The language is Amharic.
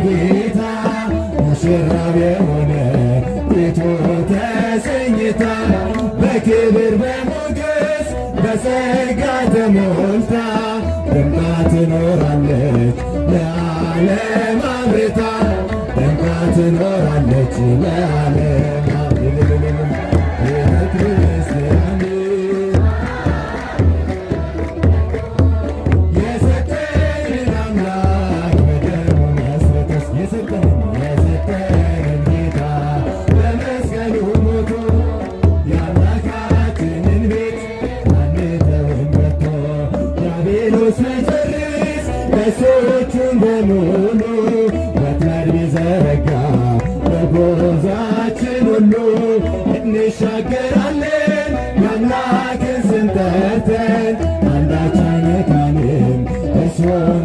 ጌታ ሙሽራው የሆነ ቤቱ ተሰኝታ በክብር በሞገስ በጸጋ ተሞልታ ደምቃ ትኖራለች ለዓለም አምርታ ደምቃ ትኖራለች ለዓለም ቤተክርስቲያን የሰጠንን አምላክ በደሙ መስርቶስ የሰጠንን ጌታ በመስቀሉ ሞቶ የአምላካችንን ቤት አንተውን መጥቶ ዲያብሎስ መጨረስ ለሰዎቹን በሙሉ ወጥመድ ቢዘረጋ በጉዟችን ሁሉ እንሻገራለን የአምላክን ስም ጠርተን አንዳች አይነካንም እርሱን